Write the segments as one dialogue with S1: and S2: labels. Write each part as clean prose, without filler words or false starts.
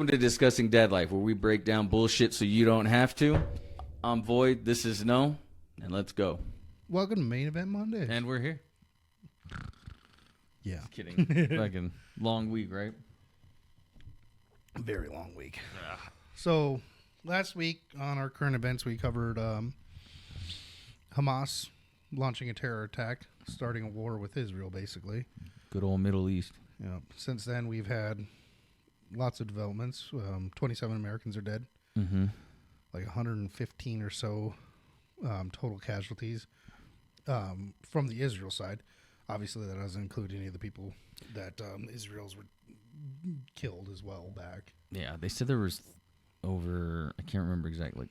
S1: Welcome to Discussing Dad Life, where we break down bullshit so you don't have to. I'm Void, this is No, and let's go.
S2: Welcome to Main Event Monday.
S1: And we're here.
S2: Yeah.
S1: Just kidding. Fucking long week, right?
S2: Very long week. So, last week on our current events, we covered Hamas launching a terror attack, starting a war with Israel, basically.
S1: Good old Middle East.
S2: Yeah. Since then, we've had lots of developments. 27 Americans are dead.
S1: Mm-hmm.
S2: Like 115 or so total casualties from the Israel side. Obviously, that doesn't include any of the people that Israel's were killed as well back.
S1: Yeah, they said there was over, I can't remember exactly, like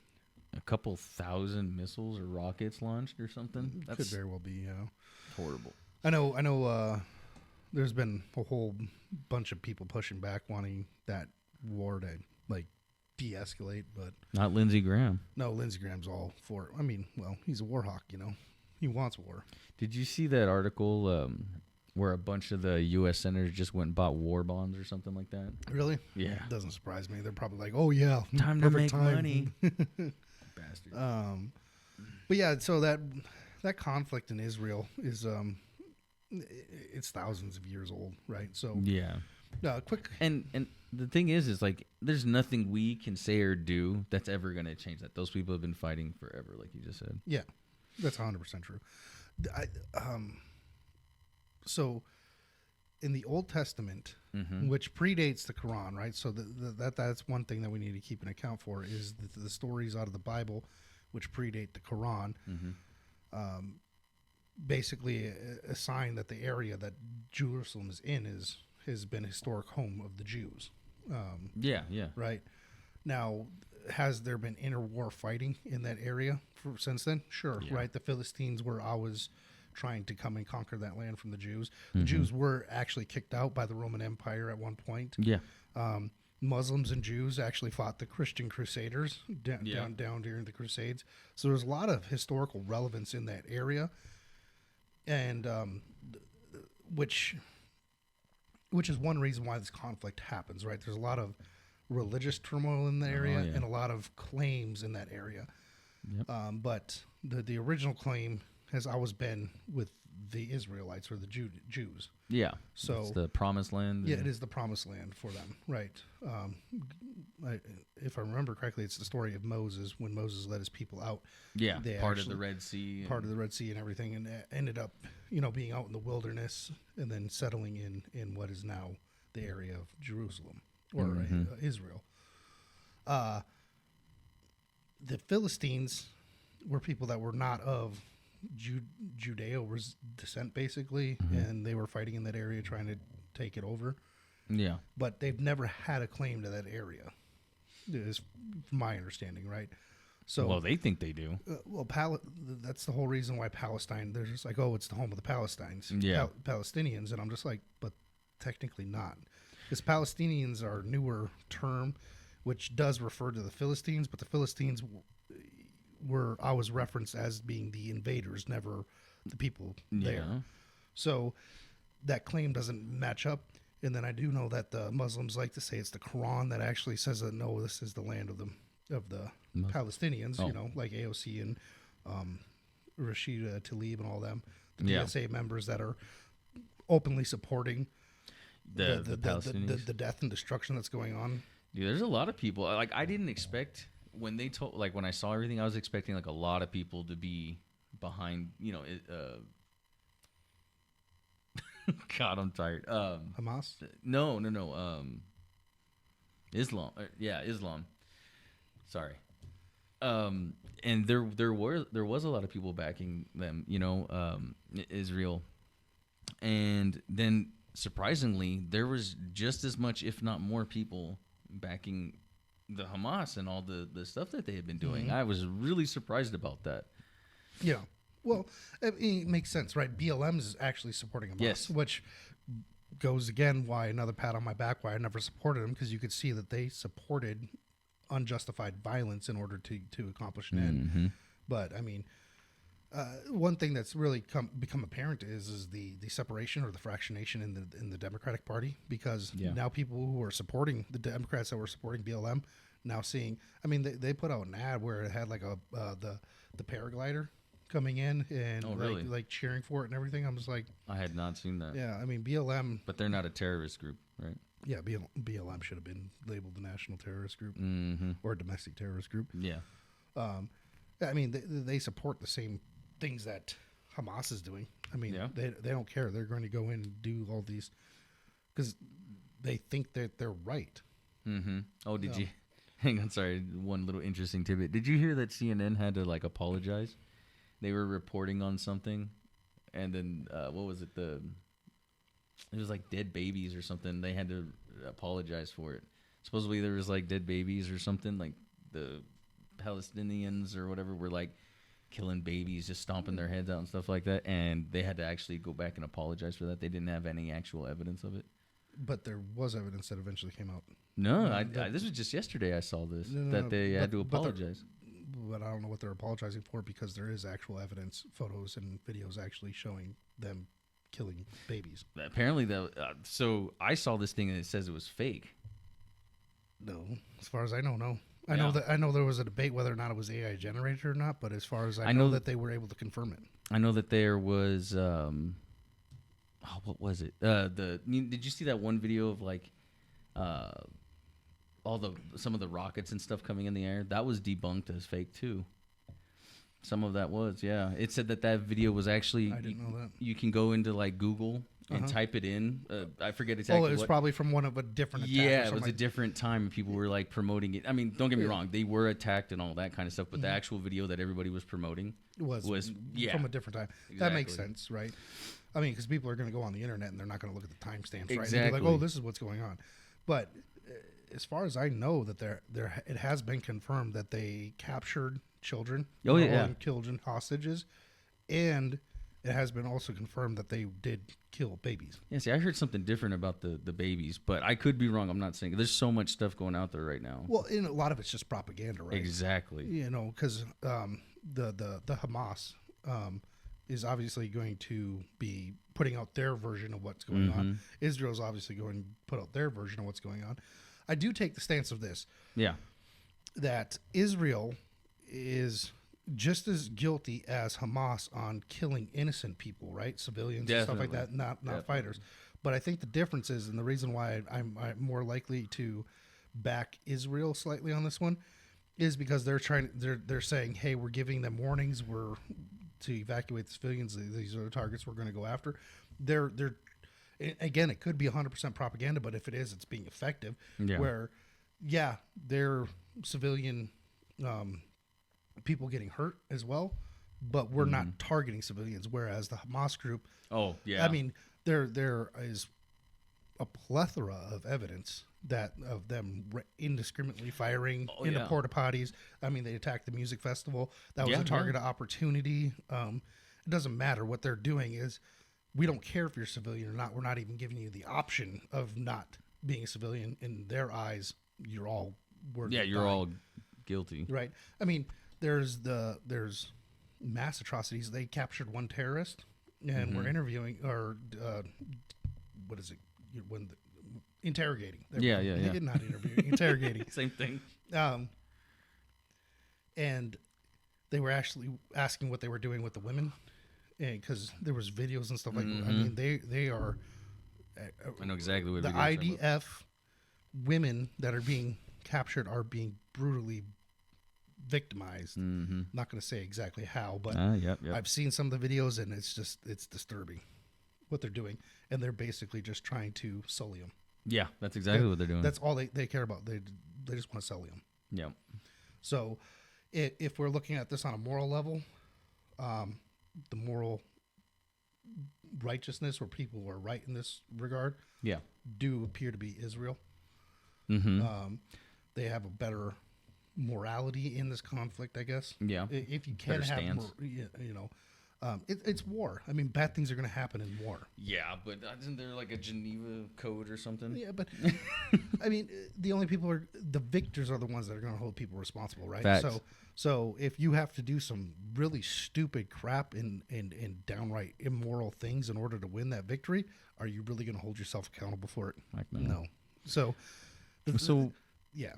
S1: a couple thousand missiles or rockets launched or something.
S2: Could very well be, yeah.
S1: Horrible.
S2: I know. There's been a whole bunch of people pushing back, wanting that war to like de-escalate, but
S1: Not Lindsey Graham.
S2: no, Lindsey Graham's all for it. I mean, well, he's a war hawk, you know. He wants war.
S1: Did you see that article where a bunch of the U.S. senators just went and bought war bonds or something like that?
S2: Really?
S1: Yeah.
S2: Doesn't surprise me. They're probably like, oh yeah,
S1: Time to make
S2: perfect time.
S1: money. Bastard.
S2: But yeah, so that conflict in Israel is it's thousands of years old, right? So
S1: Yeah.
S2: quick.
S1: And the thing is like there's nothing we can say or do that's ever going to change that. Those people have been fighting forever, like you just said.
S2: Yeah, that's 100% true. So in the Old Testament, which predates the Quran, right? So that's one thing that we need to keep an account for is the stories out of the Bible, which predate the Quran. Basically a sign that the area that Jerusalem is in has been a historic home of the Jews.
S1: Yeah.
S2: Right. Now, has there been interwar fighting in that area since then? Sure.
S1: Yeah.
S2: Right. The Philistines were always trying to come and conquer that land from the Jews. The Jews were actually kicked out by the Roman Empire at one point.
S1: Yeah.
S2: Muslims and Jews actually fought the Christian Crusaders down during the Crusades. So there's a lot of historical relevance in that area. And which is one reason why this conflict happens, right? There's a lot of religious turmoil in that area and a lot of claims in that area.
S1: Yep.
S2: But the original claim has always been with the Israelites or the Jews.
S1: Yeah.
S2: So
S1: it's the promised land.
S2: Yeah, it is the promised land for them, right? If I remember correctly, it's the story of Moses when Moses led his people out.
S1: Yeah, part of the Red Sea.
S2: Part of the Red Sea and everything, and ended up, being out in the wilderness and then settling in what is now the area of Jerusalem or Israel. The Philistines were people that were not of Judeo descent, basically, and they were fighting in that area trying to take it over.
S1: Yeah.
S2: But they've never had a claim to that area, is from my understanding, right? So,
S1: well, they think they do.
S2: That's the whole reason why Palestine, they're just like, oh, it's the home of the Palestinians, Palestinians, and I'm just like, but technically not. Because Palestinians are a newer term, which does refer to the Philistines, but the Philistines were always referenced as being the invaders, never the people there. So that claim doesn't match up. And then I do know that the Muslims like to say it's the Quran that actually says that no, this is the land of the Palestinians, like AOC and Rashida Tlaib and all them, the DSA members that are openly supporting the death and destruction that's going on.
S1: Dude, there's a lot of people. Like, I didn't expect when they told, like, when I saw everything, I was expecting like a lot of people to be behind, God, I'm tired.
S2: Hamas?
S1: No. Islam. Islam. Sorry. And there was a lot of people backing them, Israel. And then surprisingly, there was just as much, if not more, people backing the Hamas and all the stuff that they had been doing. I was really surprised about that.
S2: Yeah. Well, it makes sense, right? BLM is actually supporting Hamas, which goes again why another pat on my back why I never supported them, because you could see that they supported unjustified violence in order to accomplish an end. But I mean, One thing that's really become apparent is the separation or the fractionation in the Democratic Party, because now people who are supporting the Democrats that were supporting BLM now seeing. I mean, they put out an ad where it had like the paraglider coming in and
S1: really?
S2: like cheering for it and everything. I'm just like,
S1: I had not seen that.
S2: Yeah, I mean BLM,
S1: but they're not a terrorist group, right?
S2: Yeah, BLM should have been labeled a national terrorist group or a domestic terrorist group.
S1: Yeah.
S2: I mean, they support the same things that Hamas is doing. I mean, they don't care. They're going to go in and do all these because they think that they're right.
S1: Mm-hmm. Oh, did you? Hang on, sorry. One little interesting tidbit. Did you hear that CNN had to like apologize? They were reporting on something, and then what was it? It was like dead babies or something. They had to apologize for it. Supposedly there was like dead babies or something. Like the Palestinians or whatever were like killing babies, just stomping their heads out and stuff like that. And they had to actually go back and apologize for that. They didn't have any actual evidence of it.
S2: But there was evidence that eventually came out.
S1: No, this was just yesterday I saw this, they had to apologize.
S2: But I don't know what they're apologizing for, because there is actual evidence, photos and videos actually showing them killing babies.
S1: Apparently, so I saw this thing and it says it was fake.
S2: No, as far as I know, no. I know there was a debate whether or not it was AI generated or not, but as far as I know that they were able to confirm it.
S1: I know that there was what was it? Did you see that one video of like some of the rockets and stuff coming in the air? That was debunked as fake too. Some of that was, yeah. It said that video was actually.
S2: I didn't know that.
S1: You can go into like Google and type it in. I forget exactly.
S2: Oh, it was probably from one of a different attack.
S1: Yeah, it was a different time, and people were like promoting it. I mean, don't get me wrong; they were attacked and all that kind of stuff. But the actual video that everybody was promoting was
S2: from a different time. Exactly. That makes sense, right? I mean, because people are going to go on the internet and they're not going to look at the timestamps, right? And be like, oh, this is what's going on. But as far as I know, that it has been confirmed that they captured children, children hostages, and it has been also confirmed that they did kill babies.
S1: Yeah, see, I heard something different about the babies, but I could be wrong. I'm not saying. There's so much stuff going out there right now.
S2: Well, and a lot of it's just propaganda, right?
S1: Exactly.
S2: You know, because the Hamas is obviously going to be putting out their version of what's going on. Israel's obviously going to put out their version of what's going on. I do take the stance of this.
S1: Yeah.
S2: That Israel is just as guilty as Hamas on killing innocent people, right? Civilians and stuff like that, not fighters. But I think the difference is, and the reason why I'm more likely to back Israel slightly on this one, is because they're saying, hey, we're giving them warnings, we're to evacuate the civilians, these are the targets we're going to go after. They're again, it could be 100% propaganda, but if it is, it's being effective.
S1: Yeah.
S2: Where, they're civilian people getting hurt as well, but we're not targeting civilians. Whereas the Hamas group, I mean, there is a plethora of evidence of them indiscriminately firing into porta potties. I mean, they attacked the music festival. That was a target of opportunity. It doesn't matter what they're doing. Is we don't care if you're a civilian or not. We're not even giving you the option of not being a civilian. In their eyes, you're all
S1: you're all guilty,
S2: right? I mean, there's mass atrocities. They captured one terrorist, and we're interviewing or what is it when interrogating? Not interviewing, interrogating.
S1: Same thing.
S2: And they were actually asking what they were doing with the women, and because there was videos and stuff like that. I mean, they are.
S1: I know exactly what
S2: the IDF women that are being captured are being brutally victimized. Not going to say exactly how, but I've seen some of the videos, and it's disturbing what they're doing, and they're basically just trying to sully them.
S1: Yeah, that's exactly what they're doing.
S2: That's all they care about. They just want to sully them.
S1: Yeah.
S2: So if we're looking at this on a moral level, the moral righteousness, where people are right in this regard, do appear to be Israel. They have a better morality in this conflict, I guess.
S1: Yeah.
S2: If you can have, It's war. I mean, bad things are going to happen in war.
S1: Yeah, but isn't there like a Geneva Code or something?
S2: Yeah, but I mean, the only people are the victors are the ones that are going to hold people responsible, right?
S1: Facts.
S2: So if you have to do some really stupid crap and downright immoral things in order to win that victory, are you really going to hold yourself accountable for it?
S1: Like,
S2: No. So, yeah.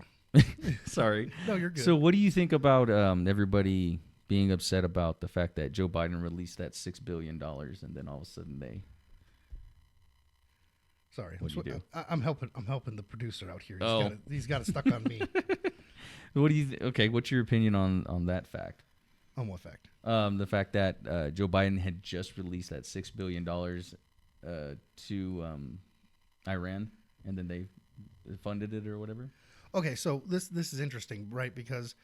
S1: Sorry.
S2: No, you're good.
S1: So what do you think about everybody being upset about the fact that Joe Biden released that $6 billion and then all of a sudden they...
S2: Sorry.
S1: What do you do?
S2: I'm helping the producer out here.
S1: Oh.
S2: He's got it stuck on me.
S1: What do you okay, what's your opinion on that fact?
S2: On what fact?
S1: The fact that Joe Biden had just released that $6 billion to Iran and then they funded it or whatever?
S2: Okay, so this is interesting, right? Because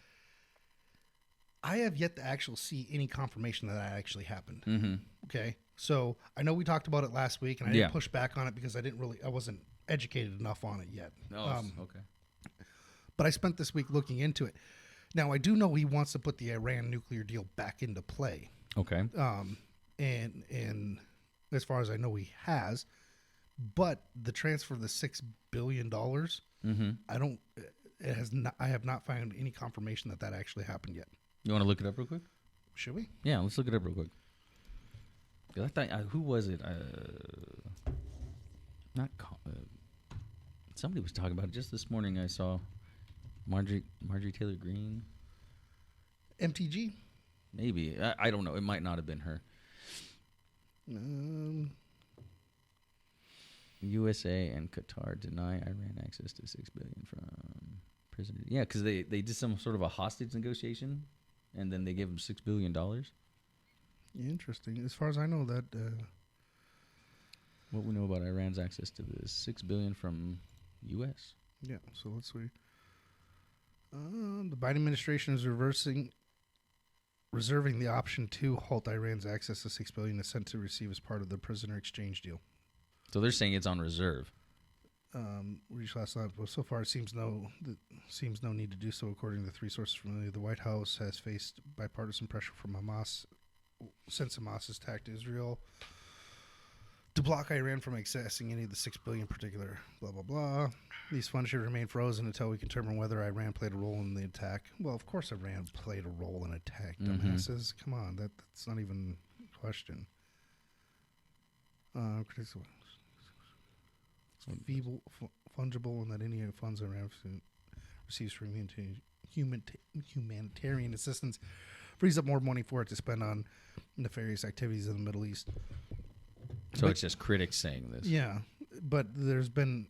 S2: I have yet to actually see any confirmation that actually happened.
S1: Mm-hmm.
S2: Okay, so I know we talked about it last week, and I didn't push back on it because I wasn't educated enough on it yet.
S1: Oh, okay.
S2: But I spent this week looking into it. Now I do know he wants to put the Iran nuclear deal back into play.
S1: Okay.
S2: And as far as I know, he has. But the transfer of the $6 billion,
S1: Mm-hmm.
S2: I have not found any confirmation that actually happened yet.
S1: You want to look it up real quick?
S2: Should we?
S1: Yeah, let's look it up real quick. 'Cause I thought, who was it? Somebody was talking about it just this morning. I saw Marjorie Taylor Greene.
S2: MTG?
S1: Maybe. I don't know. It might not have been her. USA and Qatar deny Iran access to $6 billion from prisoners. Yeah, because they did some sort of a hostage negotiation, and then they gave them $6 billion.
S2: Interesting. As far as I know, that
S1: what we know about Iran's access to the $6 billion from U.S.
S2: Yeah. So let's see. The Biden administration is reserving the option to halt Iran's access to $6 billion it's sent to receive as part of the prisoner exchange deal.
S1: So they're saying it's on reserve.
S2: Reached last night, but so far it seems no need to do so. According to the three sources familiar, the White House has faced bipartisan pressure from Hamas since Hamas has attacked Israel to block Iran from accessing any of the $6 billion in particular. Blah blah blah. These funds should remain frozen until we can determine whether Iran played a role in the attack. Well, of course Iran played a role in the attack. Dumbasses, come on, that's not even a question. Feeble, fungible, and that any funds Iran receives from humanitarian assistance frees up more money for it to spend on nefarious activities in the Middle East.
S1: So it's just critics saying this.
S2: Yeah, but there's been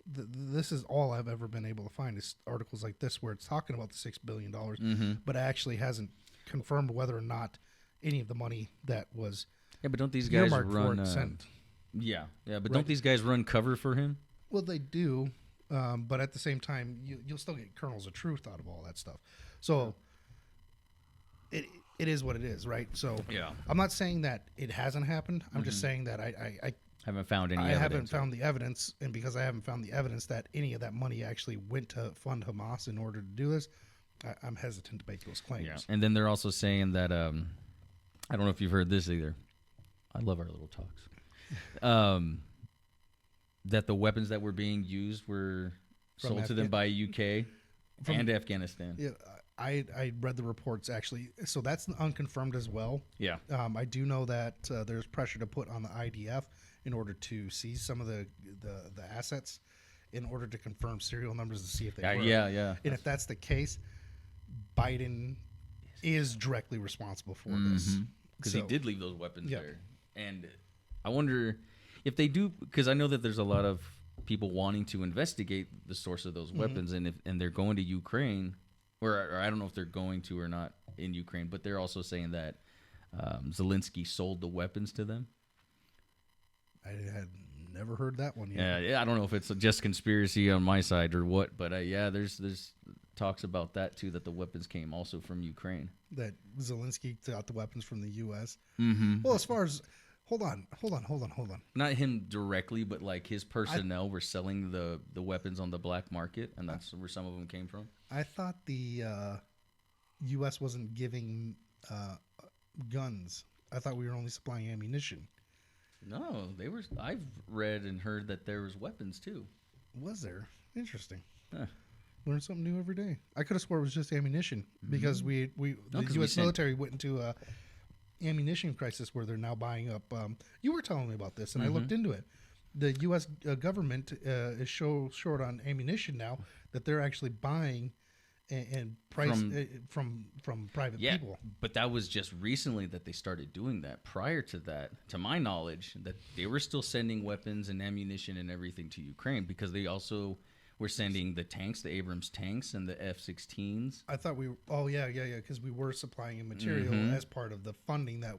S2: this is all I've ever been able to find is articles like this where it's talking about the $6 billion, but actually hasn't confirmed whether or not any of the money that was
S1: but don't these guys run?
S2: Sent.
S1: Yeah, but don't these guys run cover for him?
S2: Well, they do, but at the same time, you'll still get kernels of truth out of all that stuff. So it is what it is, right? So I'm not saying that it hasn't happened. I'm just saying that I
S1: haven't found any.
S2: I haven't found the evidence, and because I haven't found the evidence that any of that money actually went to fund Hamas in order to do this, I'm hesitant to make those claims.
S1: Yeah, and then they're also saying that I don't know if you've heard this either. I love our little talks. That the weapons that were being used were sold to them by UK and Afghanistan.
S2: Yeah, I read the reports actually, so that's unconfirmed as well.
S1: Yeah,
S2: I do know that there's pressure to put on the IDF in order to seize some of the assets, in order to confirm serial numbers to see if they were.
S1: Yeah.
S2: And if that's the case, Biden is directly responsible for this
S1: because he did leave those weapons there, and I wonder if they do, because I know that there's a lot of people wanting to investigate the source of those weapons, and they're going to Ukraine, or I don't know if they're going to or not in Ukraine, but they're also saying that Zelensky sold the weapons to them.
S2: I had never heard that one yet.
S1: Yeah, I don't know if it's just conspiracy on my side or what, but there's talks about that too, that the weapons came also from Ukraine.
S2: That Zelensky got the weapons from the U.S.
S1: Mm-hmm.
S2: Well, as far as Hold on.
S1: Not him directly, but like his personnel were selling the weapons on the black market, and that's where some of them came from.
S2: I thought the U.S. wasn't giving guns I thought we were only supplying ammunition.
S1: No, they were. I've read and heard that there was weapons too.
S2: Was there? Interesting.
S1: Huh.
S2: Learn something new every day. I could have swore it was just ammunition because the U.S. military went into a ammunition crisis where they're now buying up. You were telling me about this, and I looked into it. The U.S. Government is short on ammunition now that they're actually buying and price from private people.
S1: But that was just recently that they started doing that. Prior to that, to my knowledge, that they were still sending weapons and ammunition and everything to Ukraine because they also were sending the tanks, the Abrams tanks and the F-16s.
S2: I thought we were, because we were supplying material as part of the funding that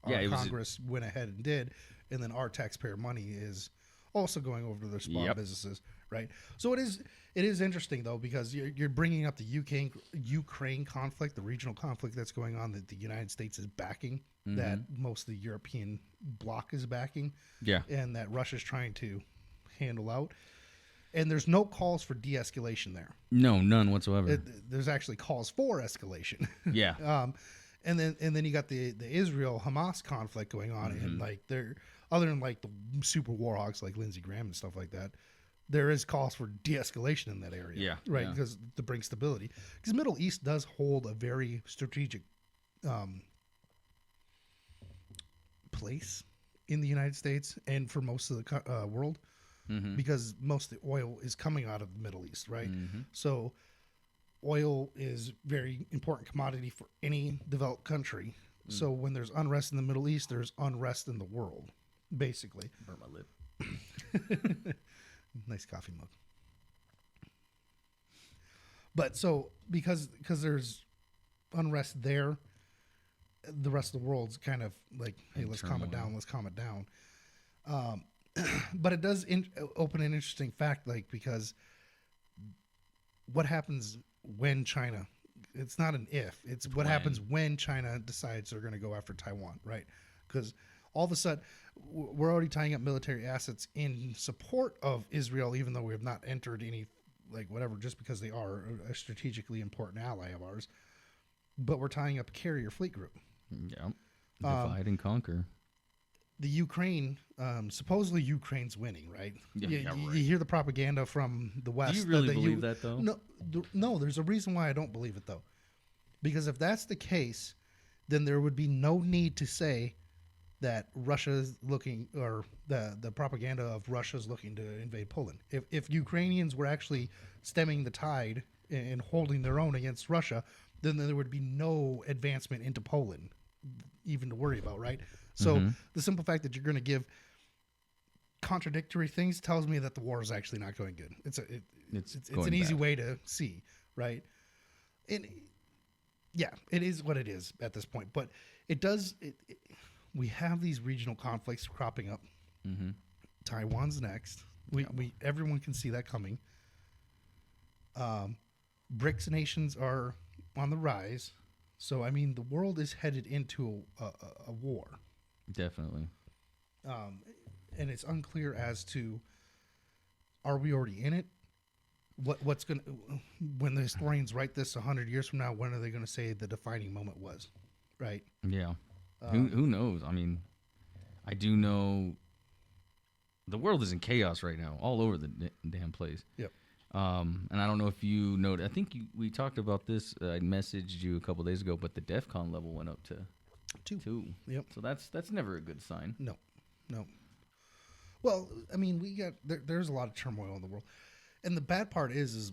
S2: our Congress went ahead and did, and then our taxpayer money is also going over to their small businesses, right? So it is interesting though, because you're bringing up the Ukraine conflict, the regional conflict that's going on that the United States is backing, that most of the European bloc is backing, and that Russia's trying to handle out. And there's no calls for de-escalation there.
S1: No, none whatsoever.
S2: There's actually calls for escalation.
S1: Yeah.
S2: And then you got the Israel Hamas conflict going on, and like other than like the super war hawks like Lindsey Graham and stuff like that, there is calls for de-escalation in that area.
S1: Yeah.
S2: Right. Because to bring stability, because Middle East does hold a very strategic place in the United States and for most of the world. Because most of the oil is coming out of the Middle East, right? So oil is very important commodity for any developed country. So when there's unrest in the Middle East, there's unrest in the world, basically.
S1: Burn my lip.
S2: Nice coffee mug. But so because there's unrest there, the rest of the world's kind of like, hey, let's calm it down. But it does open an interesting fact, like, because what happens when China, it's not an if, it's what happens when China decides they're going to go after Taiwan, right? Because all of a sudden, we're already tying up military assets in support of Israel, even though we have not entered any, like, whatever, just because they are a strategically important ally of ours. But we're tying up a carrier fleet group.
S1: Yeah. Divide and conquer.
S2: The Ukraine, supposedly Ukraine's winning, right?
S1: Yeah, right.
S2: You hear the propaganda from the West.
S1: Do you really believe that, though?
S2: No, there's a reason why I don't believe it, though. Because if that's the case, then there would be no need to say that Russia's looking, or the propaganda of Russia's looking to invade Poland. If Ukrainians were actually stemming the tide and holding their own against Russia, then there would be no advancement into Poland even to worry about, right? So the simple fact that you're going to give contradictory things tells me that the war is actually not going good. It's an easy way to see, right? And yeah, it is what it is at this point. But it does. We have these regional conflicts cropping up. Taiwan's next. Everyone can see that coming. BRICS nations are on the rise. So I mean, the world is headed into a war.
S1: Definitely.
S2: And it's unclear as to, are we already in it? What's going to, when the historians write this 100 years from now, when are they going to say the defining moment was, right?
S1: Yeah. Who knows? I mean, I do know the world is in chaos right now, all over the damn place.
S2: Yep.
S1: And I don't know if you know, I think we talked about this. I messaged you a couple days ago, but the DEFCON level went up to 2. Yep. So that's never a good sign.
S2: No. Well, I mean, there's a lot of turmoil in the world, and the bad part is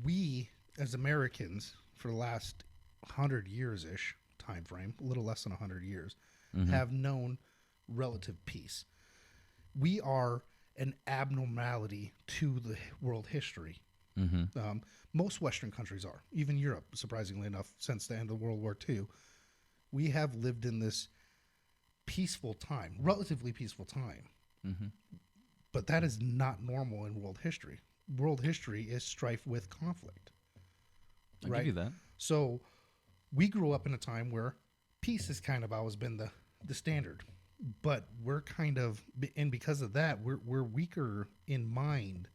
S2: we as Americans for the last 100 years ish time frame, a little less than 100 years, have known relative peace. We are an abnormality to the world history. Most Western countries are, even Europe, surprisingly enough, since the end of World War II. We have lived in this peaceful time, relatively peaceful time. But that is not normal in world history. World history is strife with conflict.
S1: I'll give you that.
S2: So we grew up in a time where peace has kind of always been the standard. But we're kind of, and because of that, we're weaker in mind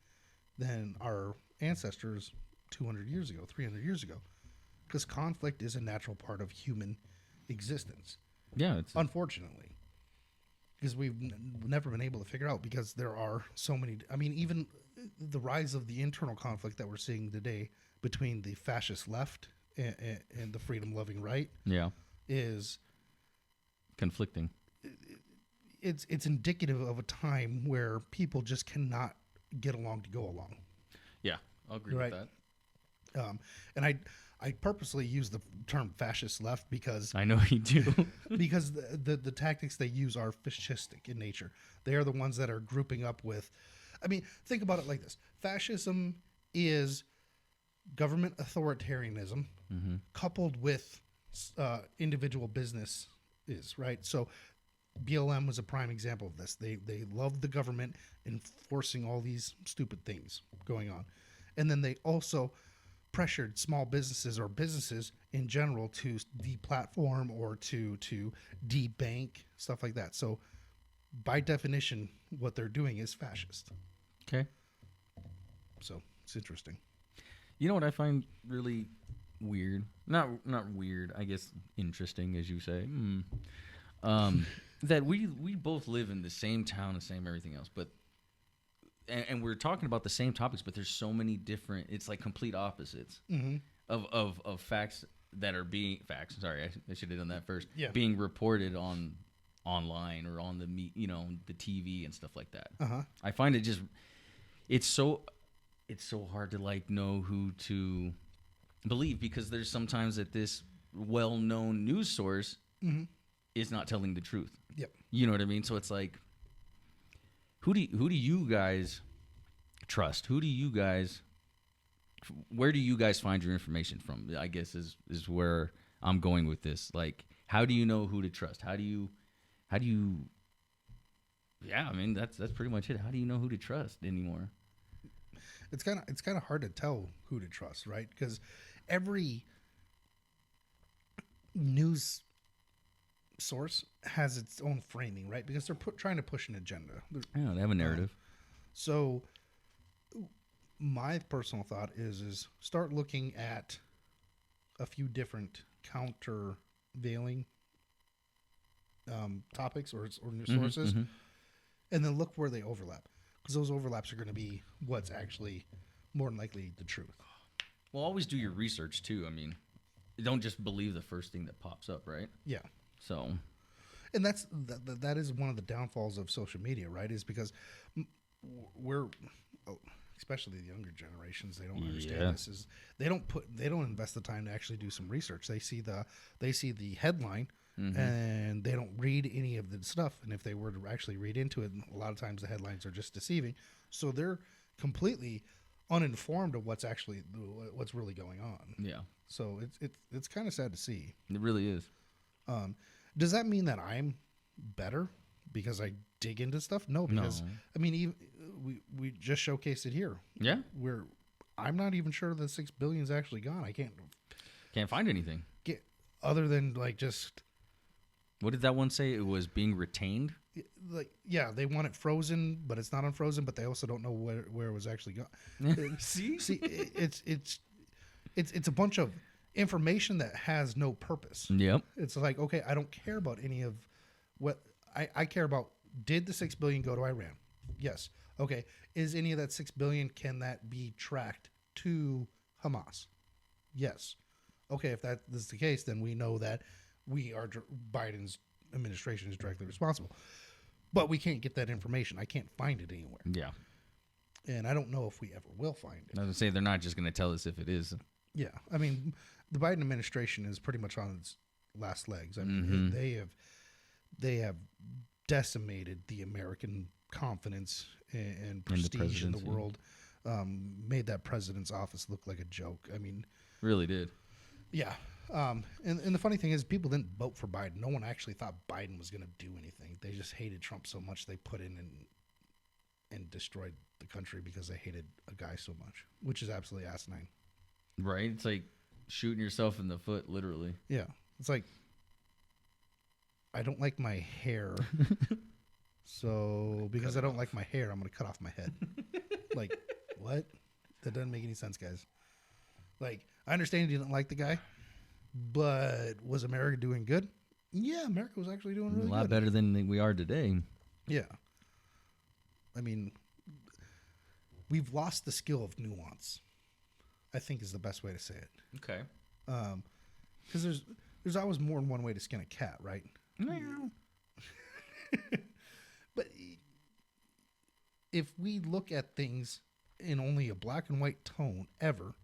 S2: than our ancestors 200 years ago, 300 years ago. Because conflict is a natural part of human existence.
S1: Yeah, it's
S2: unfortunately, because we've never been able to figure out, because there are so many. I mean, even the rise of the internal conflict that we're seeing today between the fascist left and the freedom-loving right, is
S1: conflicting.
S2: It's indicative of a time where people just cannot get along to go along.
S1: Yeah, I'll agree with that.
S2: And I purposely use the term fascist left because
S1: I know you do.
S2: because the tactics they use are fascistic in nature. They are the ones that are grouping up with. I mean, think about it like this: fascism is government authoritarianism coupled with individual business, right? So BLM was a prime example of this. They loved the government enforcing all these stupid things going on, and then they also pressured small businesses or businesses in general to deplatform or to debank, stuff like that. So by definition, what they're doing is fascist.
S1: Okay.
S2: So it's interesting.
S1: You know what I find really weird? Not weird, I guess interesting, as you say. That we both live in the same town, the same everything else, but and we're talking about the same topics, but there's so many different. It's like complete opposites of facts that are being facts. Sorry, I should have done that first.
S2: Yeah.
S1: Being reported online or on the the TV and stuff like that. I find it just it's so hard to like know who to believe, because there's sometimes that this well-known news source is not telling the truth.
S2: Yep.
S1: You know what I mean? So it's like, who do you guys trust? Where do you guys find your information from? I guess is where I'm going with this. Like, how do you know who to trust? How do you yeah, I mean that's pretty much it. How do you know who to trust anymore?
S2: It's kind of hard to tell who to trust, right? Because every news source has its own framing, right? Because they're trying to push an agenda.
S1: Yeah, they have a narrative.
S2: So my personal thought is start looking at a few different countervailing topics or news sources, and then look where they overlap, because those overlaps are going to be what's actually more than likely the truth.
S1: Well, always do your research too. I mean, don't just believe the first thing that pops up, right?
S2: Yeah.
S1: So,
S2: and that is one of the downfalls of social media, right? Is because we're, especially the younger generations, they don't understand this. Is they don't invest the time to actually do some research. They see the headline and they don't read any of the stuff. And if they were to actually read into it, a lot of times the headlines are just deceiving. So they're completely uninformed of what's really going on.
S1: Yeah.
S2: So it's kind of sad to see.
S1: It really is.
S2: Does that mean that I'm better because I dig into stuff? No, because I mean, we just showcased it here.
S1: Yeah.
S2: I'm not even sure the $6 billion is actually gone. I
S1: can't find anything
S2: other than like just.
S1: What did that one say? It was being retained.
S2: Like, yeah, they want it frozen, but it's not unfrozen. But they also don't know where it was actually gone. See, it's a bunch of information that has no purpose.
S1: Yep.
S2: It's like, okay, I don't care about any of what I care about. Did the $6 billion go to Iran? Yes. Okay. Is any of that $6 billion, can that be tracked to Hamas? Yes. Okay. If that is the case, then we know that Biden's administration is directly responsible. But we can't get that information. I can't find it anywhere.
S1: Yeah.
S2: And I don't know if we ever will find it.
S1: I was going to say, they're not just going to tell us if it is.
S2: Yeah. I mean, the Biden administration is pretty much on its last legs. I mean, they have decimated the American confidence and prestige in the world. Made that president's office look like a joke. I mean,
S1: really did. Yeah.
S2: And the funny thing is, people didn't vote for Biden. No one actually thought Biden was going to do anything. They just hated Trump so much they put in and destroyed the country because they hated a guy so much, which is absolutely asinine.
S1: Right? It's like shooting yourself in the foot, literally.
S2: Yeah. It's like, I don't like my hair. So because I don't like my hair, I'm going to cut off my head. Like, what? That doesn't make any sense, guys. Like, I understand you didn't like the guy, but was America doing good? Yeah, America was actually doing really
S1: a lot
S2: good.
S1: better than we are today.
S2: Yeah. I mean, we've lost the skill of nuance, I think is the best way to say it.
S1: Okay.
S2: Because there's always more than one way to skin a cat, right? But if we look at things in only a black and white tone ever,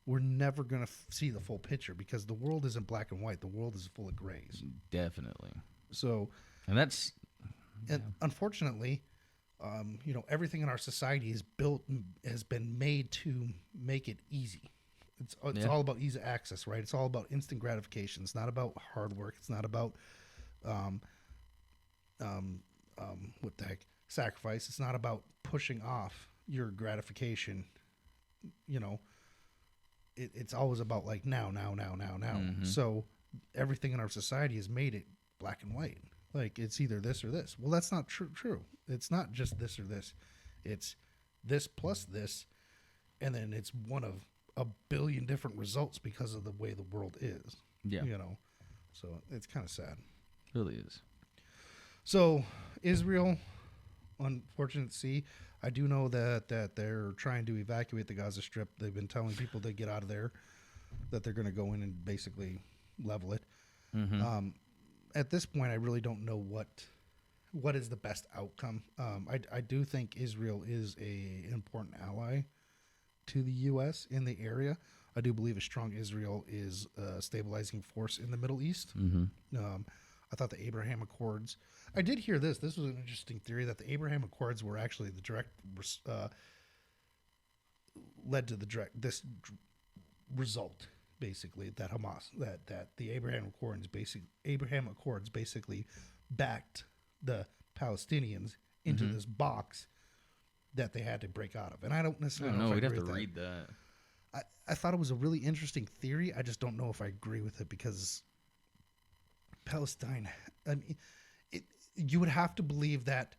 S2: we're never going to see the full picture because the world isn't black and white. The world is full of grays.
S1: Definitely.
S2: So,
S1: and that's,
S2: and unfortunately, everything in our society has been made to make it easy. It's all about easy access, right? It's all about instant gratification. It's not about hard work. It's not about, what the heck, sacrifice. It's not about pushing off your gratification. It's always about like now. So everything in our society has made it black and white. Like it's either this or this. Well, that's not true. It's not just this or this. It's this plus this, and then it's one of a billion different results because of the way the world is.
S1: Yeah.
S2: So it's kind of sad.
S1: It really is.
S2: So Israel, unfortunate to see. I do know that they're trying to evacuate the Gaza Strip. They've been telling people to get out of there, that they're going to go in and basically level it.
S1: Mm-hmm.
S2: At this point, I really don't know what is the best outcome. I do think Israel is an important ally to the U.S. in the area. I do believe a strong Israel is a stabilizing force in the Middle East.
S1: Mm-hmm.
S2: I thought the Abraham Accords. I did hear this. This was an interesting theory that the Abraham Accords were actually the direct led to this result, basically, that Hamas that the Abraham Accords basically backed the Palestinians into this box that they had to break out of. And I don't necessarily know if
S1: we'd
S2: I
S1: have
S2: agree
S1: to
S2: with
S1: read that.
S2: I thought it was a really interesting theory. I just don't know if I agree with it because Palestine, I mean, you would have to believe that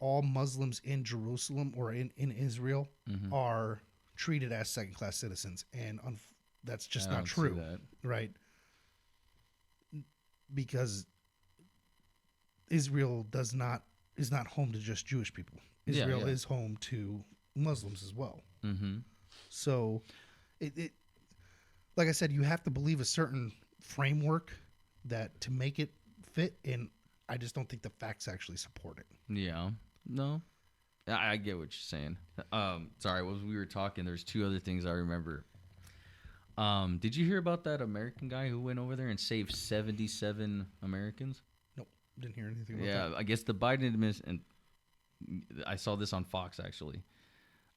S2: all Muslims in Jerusalem or in Israel are treated as second-class citizens, and that's just not true, right? Because Israel is not home to just Jewish people. Israel is home to Muslims as well.
S1: Mm-hmm.
S2: So, it like I said, you have to believe a certain framework that to make it fit, and I just don't think the facts actually support it.
S1: Yeah. No. I get what you're saying. Sorry, as we were talking, there's two other things I remember. Did you hear about that American guy who went over there and saved 77 Americans?
S2: Nope, didn't hear anything about that.
S1: Yeah, I guess the Biden administration, I saw this on Fox actually.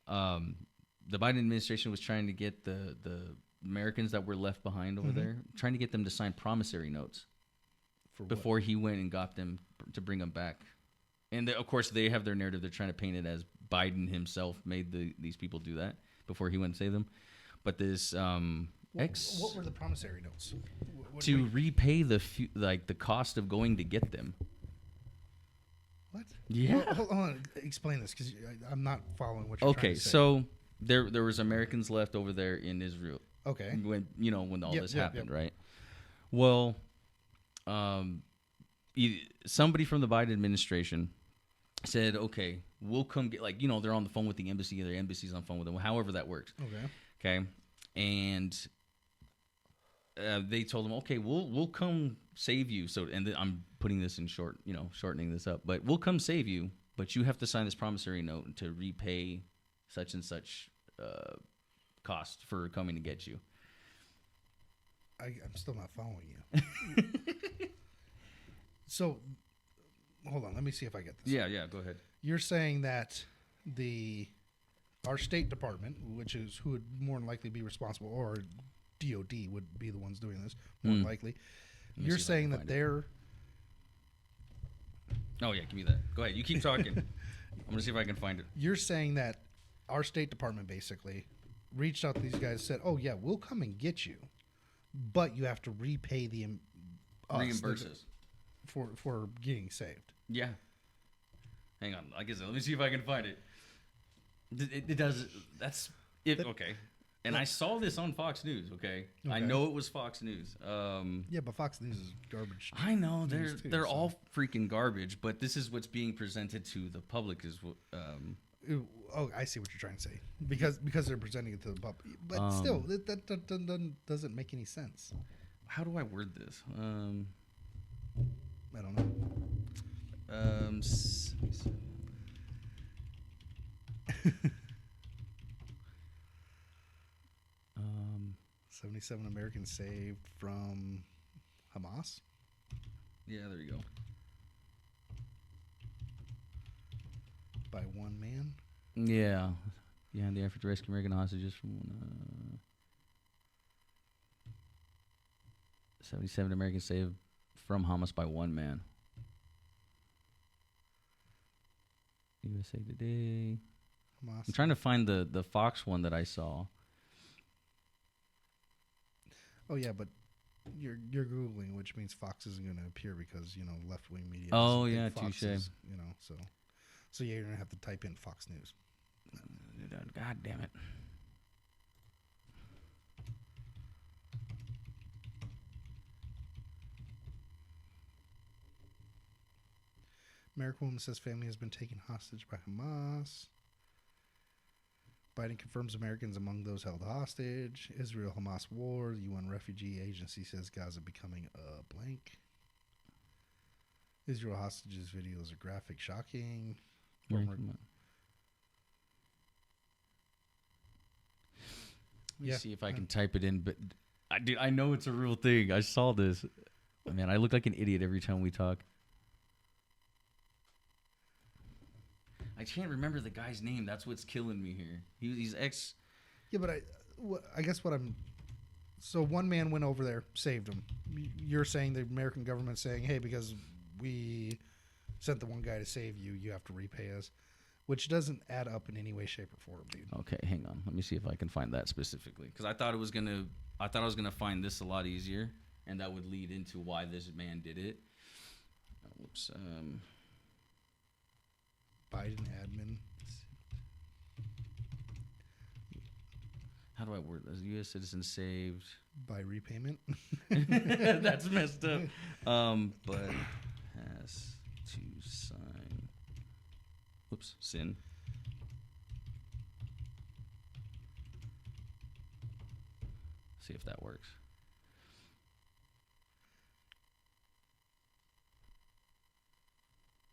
S1: The Biden administration was trying to get the Americans that were left behind over there, trying to get them to sign promissory notes before he went and got them to bring them back. And of course, they have their narrative. They're trying to paint it as Biden himself made these people do that before he went and saved them. But this
S2: what were the promissory notes?
S1: To repay the cost of going to get them.
S2: What?
S1: Yeah.
S2: Well, hold on. Explain this because I'm not following what you're trying to say.
S1: So there was Americans left over there in Israel.
S2: Okay.
S1: When all this happened, right? Well, somebody from the Biden administration said, "Okay, we'll come get they're on the phone with the embassy. Their embassy's on the phone with them. However that works." Okay. And they told him, "Okay, we'll come save you." So, and I'm putting this in short, shortening this up, but we'll come save you, but you have to sign this promissory note to repay such and such cost for coming to get you.
S2: I'm still not following you. So, hold on. Let me see if I get this.
S1: Yeah, go ahead.
S2: You're saying that our State Department, which is who would more than likely be responsible, or DOD would be the ones doing this, more than likely. You're saying that they're...
S1: Oh, yeah, give me that. Go ahead. You keep talking. I'm going to see if I can find it.
S2: You're saying that our State Department basically reached out to these guys and said, "Oh, yeah, we'll come and get you, but you have to repay
S1: reimburse us
S2: for getting saved."
S1: Yeah. Hang on. Like I said, let me see if I can find it. It does. That's it. Okay. And I saw this on Fox News. Okay, I know it was Fox News.
S2: Yeah, but Fox News is garbage.
S1: I know they're all freaking garbage, but this is what's being presented to the public. Is
S2: Oh, I see what you're trying to say. Because they're presenting it to the public, but still, that doesn't make any sense.
S1: How do I word this?
S2: I don't know. 77 Americans saved from Hamas.
S1: Yeah, there you go.
S2: By one man.
S1: Yeah, in the effort to rescue American hostages from 77 Americans saved from Hamas by one man. USA Today. Hamas. I'm trying to find the Fox one that I saw.
S2: Oh yeah, but you're Googling, which means Fox isn't going to appear because left wing media.
S1: Oh yeah, touche.
S2: So yeah, you're gonna have to type in Fox News.
S1: God damn it.
S2: American woman says family has been taken hostage by Hamas. Biden confirms Americans among those held hostage. Israel-Hamas war. The UN Refugee Agency says Gaza becoming a blank. Israel hostages videos are graphic, shocking.
S1: Let me see if I can type it in, but I know it's a real thing. I saw this. Man, I look like an idiot every time we talk. I can't remember the guy's name. That's what's killing me here. He's ex.
S2: Yeah, but I guess what I'm. So one man went over there, saved him. You're saying the American government's saying, hey, because we sent the one guy to save you, you have to repay us, which doesn't add up in any way, shape, or form, dude.
S1: Okay, hang on. Let me see if I can find that specifically, because I thought I was gonna find this a lot easier, and that would lead into why this man did it. Whoops.
S2: Biden admin.
S1: How do I word this? U.S. citizen saved
S2: by repayment.
S1: That's messed up. But has to sign. Whoops, sin. See if that works.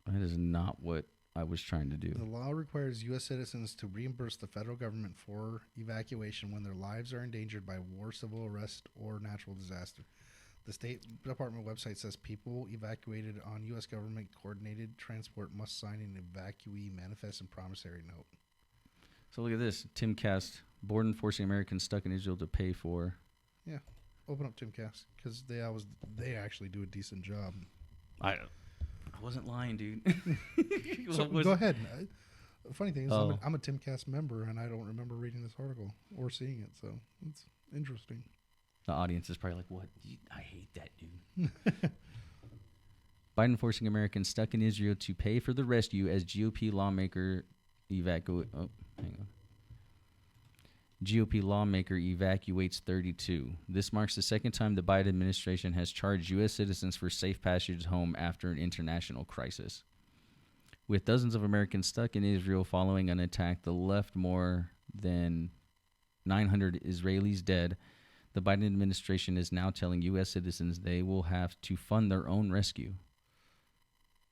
S1: That is not what I was trying to do.
S2: The law requires U.S. citizens to reimburse the federal government for evacuation when their lives are endangered by war, civil arrest, or natural disaster. The State Department website says people evacuated on U.S. government-coordinated transport must sign an evacuee manifest and promissory note.
S1: So look at this. Timcast, board enforcing Americans stuck in Israel to pay for.
S2: Yeah. Open up Timcast because they actually do a decent job.
S1: I wasn't lying, dude.
S2: So go ahead. Funny thing is, I'm a Timcast member, and I don't remember reading this article or seeing it, so it's interesting.
S1: The audience is probably like, what? I hate that, dude. Biden forcing Americans stuck in Israel to pay for the rescue as GOP lawmaker evacuates 32. This marks the second time the Biden administration has charged U.S. citizens for safe passage home after an international crisis. With dozens of Americans stuck in Israel following an attack that left more than 900 Israelis dead, the Biden administration is now telling U.S. citizens they will have to fund their own rescue.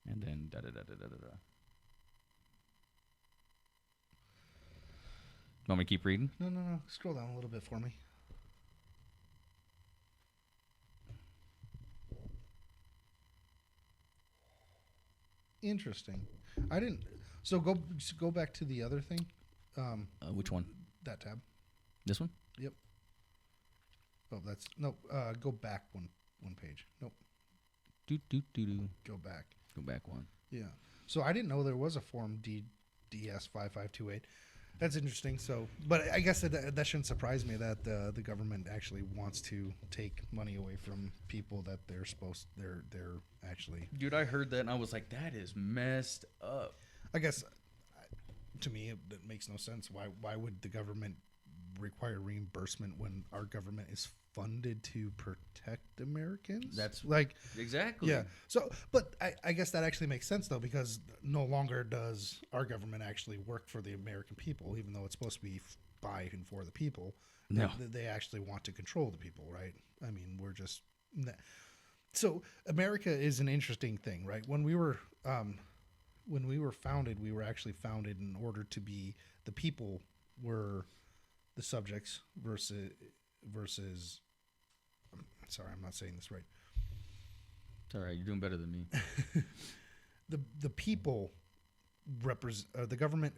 S1: And then da-da-da-da-da-da. Want me to keep reading?
S2: No. Scroll down a little bit for me. Interesting. I didn't. So go back to the other thing.
S1: Which one?
S2: That tab.
S1: This one?
S2: Yep. Oh, that's no. Go back one page. Nope.
S1: Do.
S2: Go back.
S1: Go back one.
S2: Yeah. So I didn't know there was a form DS 5528. That's interesting. So, but I guess that shouldn't surprise me that the government actually wants to take money away from people that they're actually.
S1: Dude, I heard that and I was like, that is messed up.
S2: I guess to me it makes no sense. Why would the government require reimbursement when our government is funded to protect Americans.
S1: That's
S2: like
S1: exactly.
S2: Yeah. So, but I guess that actually makes sense though, because no longer does our government actually work for the American people, even though it's supposed to be by and for the people.
S1: No.
S2: They actually want to control the people, right? I mean, we're just so America is an interesting thing, right? When we were founded, we were actually founded in order to be the people were the subjects versus. Sorry, I'm not saying this right.
S1: It's all right. You're doing better than me.
S2: The people represent the government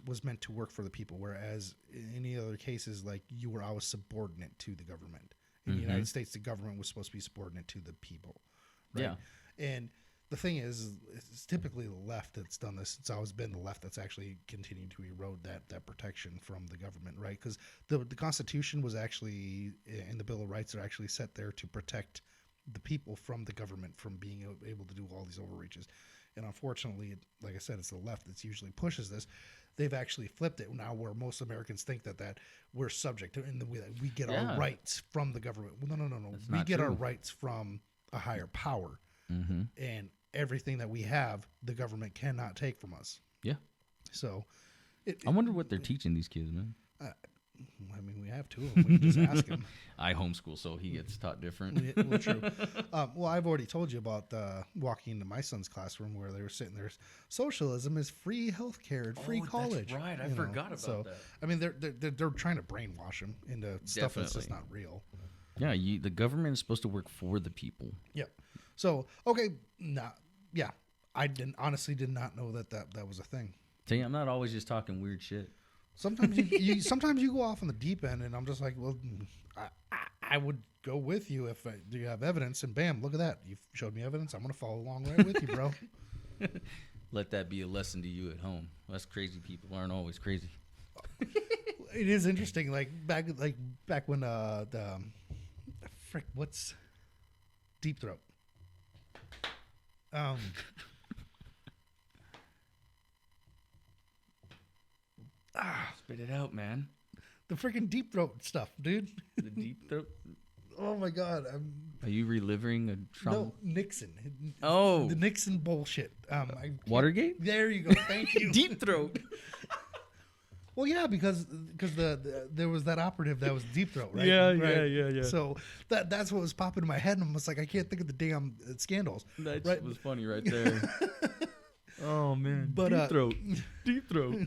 S2: was meant to work for the people, whereas in any other cases, like you were always subordinate to the government. In the United States, the government was supposed to be subordinate to the people, right? Yeah. And the thing is, it's typically the left that's done this. It's always been the left that's actually continued to erode that protection from the government, right? Because the Constitution was actually, and the Bill of Rights are actually set there to protect the people from the government from being able to do all these overreaches. And unfortunately, like I said, it's the left that's usually pushes this. They've actually flipped it now, where most Americans think that we're subject to, and we get our rights from the government. Well, no. We get our rights from a higher power, and everything that we have, the government cannot take from us.
S1: Yeah.
S2: So,
S1: I wonder what they're teaching these kids, man.
S2: I mean, we have two of them. We can just ask him.
S1: I homeschool, so he gets taught different.
S2: Well, true. Well, I've already told you about walking into my son's classroom where they were sitting there. Socialism is free healthcare and free college.
S1: That's right. I forgot about that.
S2: I mean, they're trying to brainwash him into stuff that's just not real.
S1: Yeah, the government is supposed to work for the people.
S2: Yep. So, okay, yeah, I honestly did not know that was a thing.
S1: Tell you, I'm not always just talking weird shit.
S2: Sometimes sometimes you go off on the deep end, and I'm just like, well, I would go with you if do you have evidence? And bam, look at that, you showed me evidence. I'm gonna follow along right with you, bro.
S1: Let that be a lesson to you at home. Us crazy people aren't always crazy.
S2: It is interesting, like back when what's Deep Throat.
S1: Spit it out, man.
S2: The freaking Deep Throat stuff, dude.
S1: The Deep Throat.
S2: Oh my God!
S1: Are you reliving a trauma?
S2: No, Nixon.
S1: Oh,
S2: the Nixon bullshit.
S1: Watergate.
S2: There you go. Thank you.
S1: Deep Throat.
S2: Well, yeah, because there was that operative that was Deep Throat, right?
S1: Yeah.
S2: So that's what was popping in my head, and I was like, I can't think of the damn scandals.
S1: That was funny right there. Oh man,
S2: but
S1: Deep Throat.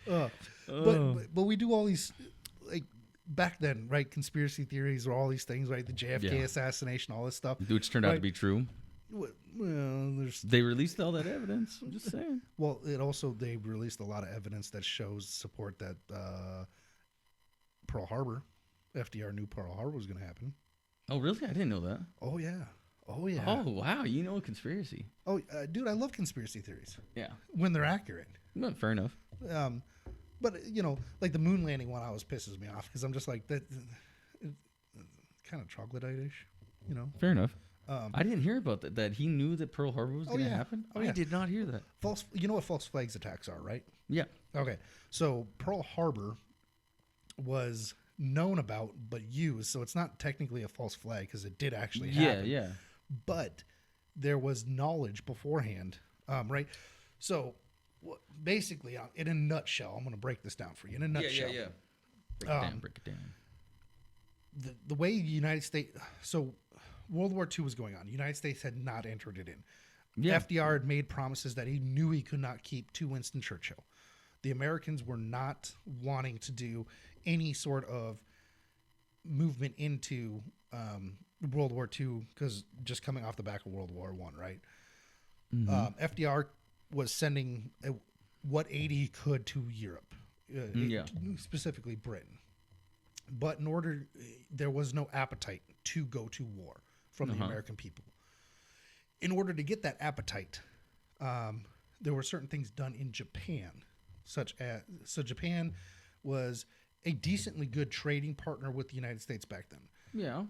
S2: But we do all these, like back then, right? Conspiracy theories or all these things, right? The JFK assassination, all this stuff,
S1: which turned out to be true.
S2: Well,
S1: they released all that evidence. I'm just saying.
S2: Well, they released a lot of evidence that shows support that Pearl Harbor, FDR knew Pearl Harbor was going to happen.
S1: Oh, really? I didn't know that.
S2: Oh yeah. Oh
S1: wow! You know a conspiracy.
S2: Oh, dude, I love conspiracy theories.
S1: Yeah,
S2: when they're accurate.
S1: No, fair enough.
S2: But like the moon landing one always pisses me off because I'm just like that, kind of troglodyte-ish,
S1: Fair enough. I didn't hear about that. That he knew that Pearl Harbor was going to happen.
S2: Oh, yeah.
S1: I did not hear that.
S2: False. You know what false flags attacks are, right?
S1: Yeah.
S2: Okay. So Pearl Harbor was known about but used, so it's not technically a false flag because it did actually happen.
S1: Yeah.
S2: But there was knowledge beforehand, right? So basically, in a nutshell, I'm going to break this down for you. In a nutshell,
S1: yeah. Break it down.
S2: The way the United States, so World War II was going on. The United States had not entered it in. Yeah. FDR had made promises that he knew he could not keep to Winston Churchill. The Americans were not wanting to do any sort of movement into World War II because just coming off the back of World War I, right? Mm-hmm. FDR was sending what aid he could to Europe, specifically Britain. But there was no appetite to go to war from the American people. In order to get that appetite, there were certain things done in Japan, so Japan was a decently good trading partner with the United States back then.
S1: Yeah.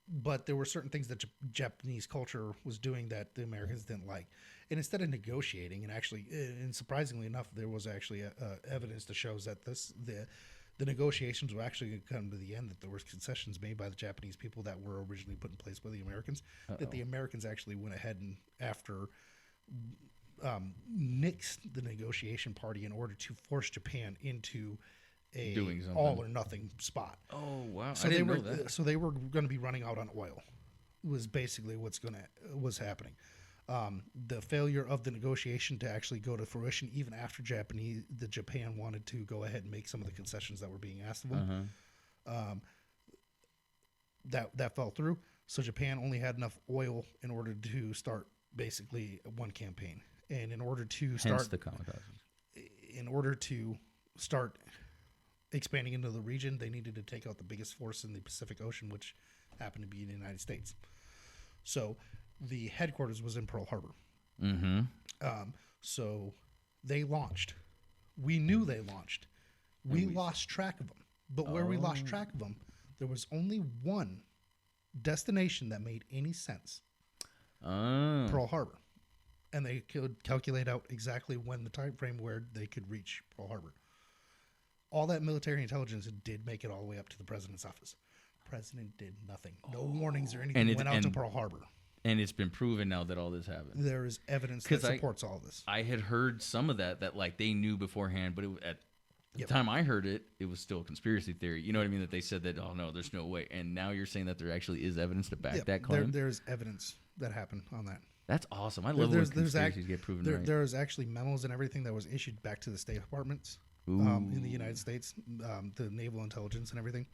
S2: but there were certain things that Japanese culture was doing that the Americans didn't like. And instead of negotiating, and actually, and surprisingly enough, there was actually evidence that shows that the negotiations were actually going to come to the end, that there were concessions made by the Japanese people that were originally put in place by the Americans, that the Americans actually went ahead and after nixed the negotiation party in order to force Japan into a all or nothing spot.
S1: Oh wow!
S2: So they were going to be running out on oil. Was basically was happening. The failure of the negotiation to actually go to fruition, even after Japan wanted to go ahead and make some of the concessions that were being asked of them, that fell through. So Japan only had enough oil in order to start basically one campaign, and in order to start
S1: the kamikaze.
S2: In order to start expanding into the region, they needed to take out the biggest force in the Pacific Ocean, which happened to be the United States. So the headquarters was in Pearl Harbor. So they launched. We knew they launched. We lost track of them. But where we lost track of them, there was only one destination that made any sense. Pearl Harbor. And they could calculate out exactly when the time frame where they could reach Pearl Harbor. All that military intelligence did make it all the way up to the president's office. President did nothing. No warnings or anything went out to Pearl Harbor.
S1: And it's been proven now that all this happened.
S2: There is evidence that supports all this.
S1: I had heard some of that like they knew beforehand, but at the time I heard it, it was still a conspiracy theory. You know what I mean? That they said that, oh no, there's no way. And now you're saying that there actually is evidence to back that claim?
S2: There's evidence that happened on that.
S1: That's awesome. I love when conspiracies get proven right.
S2: There's actually memos and everything that was issued back to the State Departments in the United States, the naval intelligence and everything.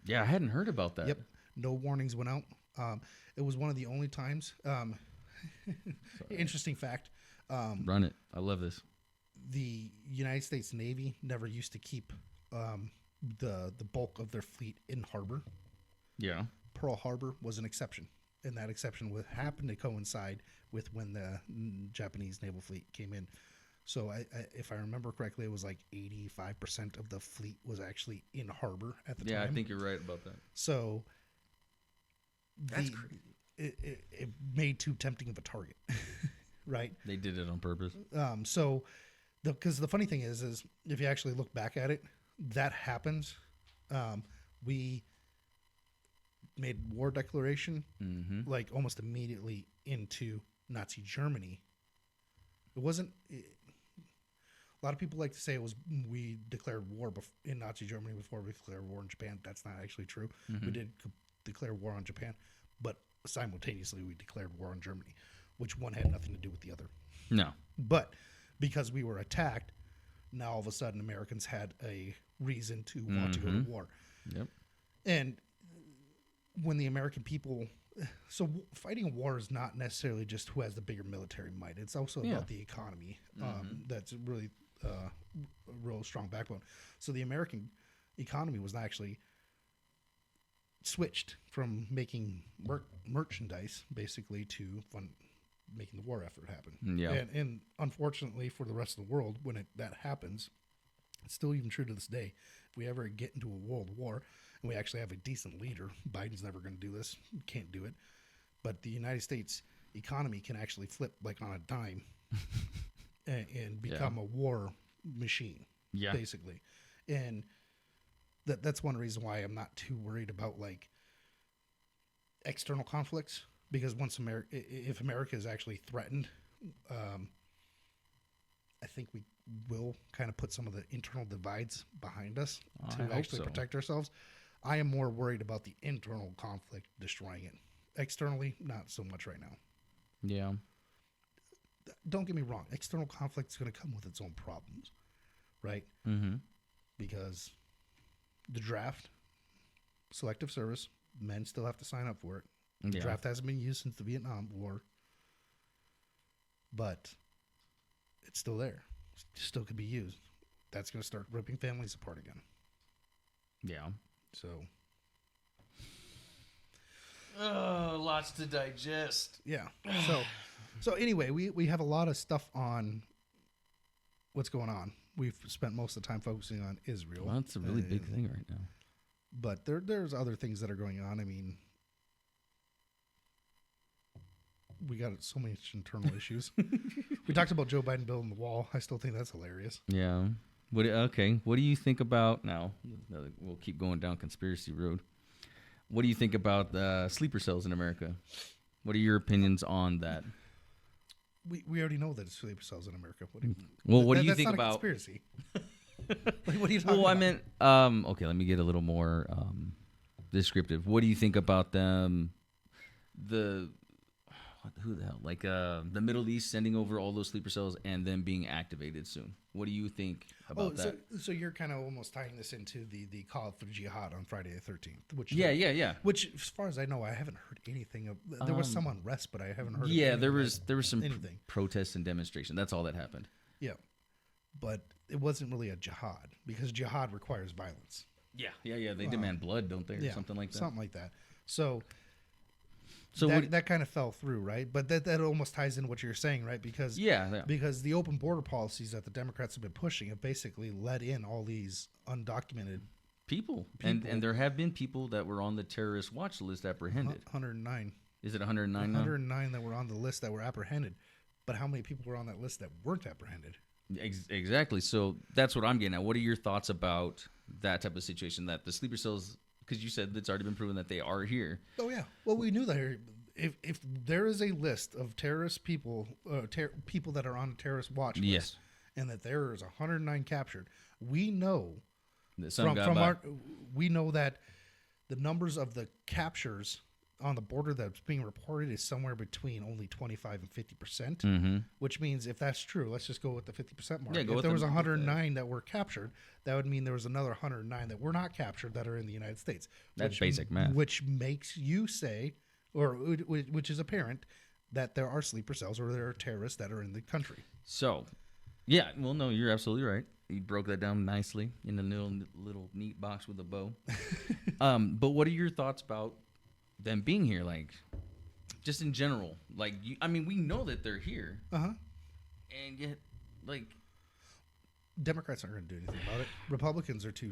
S1: Yeah, I hadn't heard about that.
S2: Yep. No warnings went out. It was one of the only times. Interesting fact.
S1: Run it. I love this.
S2: The United States Navy never used to keep the bulk of their fleet in harbor.
S1: Yeah.
S2: Pearl Harbor was an exception. And that exception would happen to coincide with when the Japanese naval fleet came in. So if I remember correctly, it was like 85% of the fleet was actually in harbor at the time.
S1: Yeah, I think you're right about that.
S2: So
S1: that's crazy.
S2: It made too tempting of a target, right?
S1: They did it on purpose.
S2: Because the funny thing is if you actually look back at it, that happens. We made war declaration like almost immediately into Nazi Germany. It wasn't. A lot of people like to say it was we declared war in Nazi Germany before we declared war in Japan. That's not actually true. We did declare war on Japan, but simultaneously we declared war on Germany, which one had nothing to do with the other.
S1: No.
S2: But because we were attacked, now all of a sudden Americans had a reason to want to go to war.
S1: Yep.
S2: And when the American people... So fighting a war is not necessarily just who has the bigger military might. It's also about the economy. That's really a real strong backbone. So the American economy was actually switched from making merchandise basically to making the war effort happen.
S1: Yeah.
S2: And unfortunately for the rest of the world, when that happens, it's still even true to this day. If we ever get into a world war and we actually have a decent leader, Biden's never going to do this, can't do it. But the United States economy can actually flip like on a dime and become a war machine, basically. And that's one reason why I'm not too worried about like external conflicts, because if America is actually threatened, I think we will kind of put some of the internal divides behind us to actually protect ourselves. I am more worried about the internal conflict destroying it. Externally, not so much right now.
S1: Yeah.
S2: Don't get me wrong. External conflict is going to come with its own problems, right? Because the draft, selective service, men still have to sign up for it. The draft hasn't been used since the Vietnam War, but it's still there. It still could be used. That's going to start ripping families apart again.
S1: Yeah.
S2: So.
S1: Lots to digest.
S2: Yeah. So anyway, we have a lot of stuff on what's going on. We've spent most of the time focusing on Israel.
S1: Well, that's a really big thing right now.
S2: But there's other things that are going on. I mean, we got so many internal issues. We talked about Joe Biden building the wall. I still think that's hilarious.
S1: Yeah. What do you think about now? We'll keep going down conspiracy road. What do you think about the sleeper cells in America? What are your opinions on that?
S2: We already know that it's sleeper cells in America.
S1: What do you think
S2: about conspiracy? What are you talking about?
S1: I meant okay, let me get a little more descriptive. What do you think about them? Who the hell? Like the Middle East sending over all those sleeper cells and then being activated soon. What do you think about that?
S2: So you're kind of almost tying this into the call for jihad on Friday the 13th. Which Which, as far as I know, I haven't heard anything of. There was some unrest, but I haven't heard.
S1: Yeah, there was some protests and demonstration. That's all that happened.
S2: Yeah, but it wasn't really a jihad because jihad requires violence.
S1: Yeah. They demand blood, don't they, or something like that?
S2: Something like that. So that kind of fell through, right? But that almost ties into what you're saying, right? Because because the open border policies that the Democrats have been pushing have basically let in all these undocumented
S1: people. And there have been people that were on the terrorist watch list apprehended.
S2: 109.
S1: Is it 109
S2: now? 109 that were on the list that were apprehended. But how many people were on that list that weren't apprehended?
S1: Exactly. So that's what I'm getting at. What are your thoughts about that type of situation, that the sleeper cells... Because you said it's already been proven that they are here.
S2: Oh, yeah. Well, we knew that if there is a list of terrorist people, people that are on a terrorist watch list, and that there is 109 captured, we know that we know that the numbers of the captures on the border that's being reported is somewhere between only 25 and 50%, which means if that's true, let's just go with the 50% mark. If there was 109 that were captured, that would mean there was another 109 that were not captured that are in the United States.
S1: That's basic math.
S2: Which makes you say, or which is apparent, that there are sleeper cells or there are terrorists that are in the country.
S1: So, yeah, well, no, you're absolutely right. You broke that down nicely in a little neat box with a bow. But what are your thoughts about them being here, like, just in general? Like, we know that they're here. And yet, like...
S2: Democrats aren't going to do anything about it. Republicans are too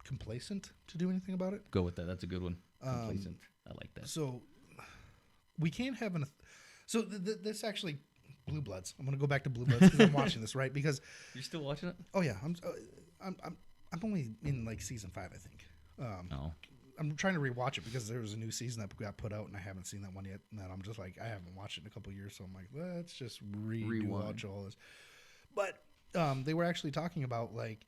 S2: complacent to do anything about it.
S1: Go with that. That's a good one. Complacent. I like that.
S2: So, we can't have this actually... Blue Bloods. I'm going to go back to Blue Bloods because I'm watching this, right? Because...
S1: You're still watching it?
S2: Oh, yeah. I'm only in, like, season 5, I think. I'm trying to rewatch it because there was a new season that got put out and I haven't seen that one yet. And I'm just like, I haven't watched it in a couple of years, so I'm like, let's just rewatch all this. But they were actually talking about like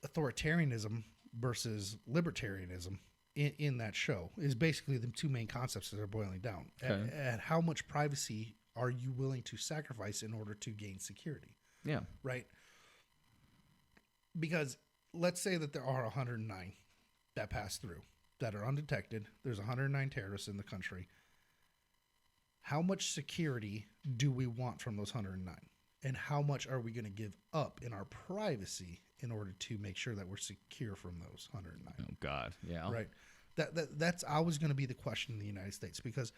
S2: authoritarianism versus libertarianism in that show is basically the two main concepts that are boiling down. Okay. At how much privacy are you willing to sacrifice in order to gain security?
S1: Yeah.
S2: Right? Because let's say that there are 109 that pass through that are undetected. There's 109 terrorists in the country. How much security do we want from those 109? And how much are we going to give up in our privacy in order to make sure that we're secure from those 109?
S1: Oh, God. Yeah.
S2: Right. That's always going to be the question in the United States, because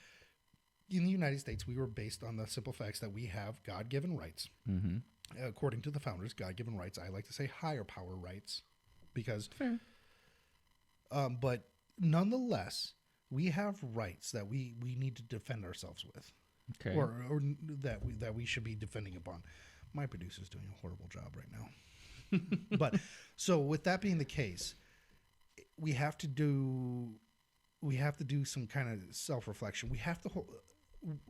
S2: in the United States, we were based on the simple facts that we have God-given rights. Mm-hmm. According to the founders, God-given rights. I like to say higher power rights because,
S1: fair.
S2: But nonetheless, we have rights that we need to defend ourselves with.
S1: Okay.
S2: Or that we should be defending upon. My producer's doing a horrible job right now. But so with that being the case, we have to do some kind of self-reflection. We have to